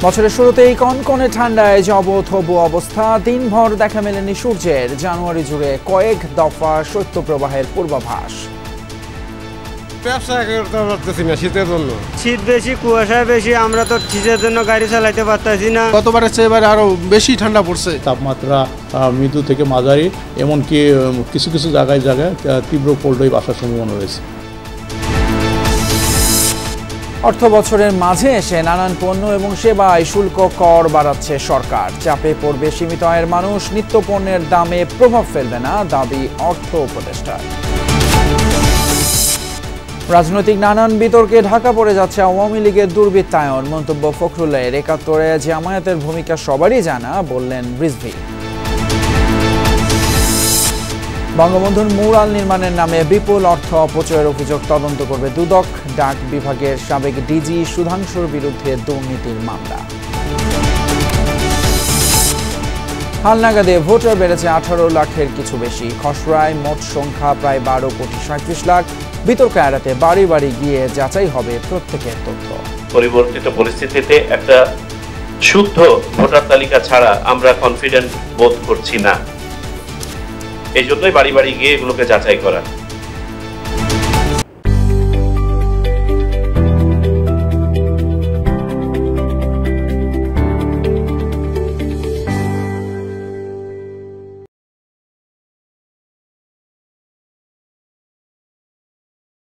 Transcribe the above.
বছরের শুরুতেই কনকনে ঠান্ডায় জবথবু অবস্থা, দিনভর দেখা মেলেনি সূর্যের। জানুয়ারি জুড়ে কয়েক দফা শৈত্যপ্রবাহের পূর্বাভাস। ব্যবসা করতে পারতেছি না শীতের জন্য। শীত বেশি, কুয়াশায় বেশি, আমরা তো শীতের জন্য গাড়ি চালাইতে পারতেছি না। গতবারের চেয়ে এবারে আরো বেশি ঠান্ডা পড়ছে। তাপমাত্রা মৃদু থেকে মাঝারি, এমনকি কিছু কিছু জায়গায় তীব্র কোল্ড ওয়েভ আসার সম্ভাবনা রয়েছে। অর্থ বছরের মাঝে এসে নানান পণ্য এবং সেবায় শুল্ক কর বাড়াচ্ছে সরকার। চাপে পড়বে সীমিত আয়ের মানুষ, নিত্য পণ্যের দামে প্রভাব ফেলবে না, দাবি অর্থ উপদেষ্টার। রাজনৈতিক নানান বিতর্কে ঢাকা পড়ে যাচ্ছে আওয়ামী লীগের দুর্বৃত্তায়ন। মন্তব্য ফখরুলের। ৭১-এ জামায়াতের ভূমিকা সবারই জানা, বললেন রিজভী। বঙ্গবন্ধুর মুরাল নির্মাণের নামে বিপুল অর্থ অপচয়ের অভিযোগ তদন্ত করবে দুদক। ডাক বিভাগের সাবেক ডিজি সুধাংশুর বিরুদ্ধে দুর্নীতির মামলা। হালনাগাদে ভোটার বেড়েছে ১৮ লাখের কিছু বেশি। খসড়ায় মোট সংখ্যা প্রায় ১২,৩৭ লাখ। বিতর্ক এড়াতে বাড়ি বাড়ি গিয়ে যাচাই হবে প্রত্যেকের তথ্য। পরিবর্তিত পরিস্থিতিতে একটা শুদ্ধ ভোটার তালিকা ছাড়া আমরা কনফিডেন্ট বোধ করছি না। এই জন্যই বাড়ি বাড়ি গিয়ে এগুলোকে যাচাই করা।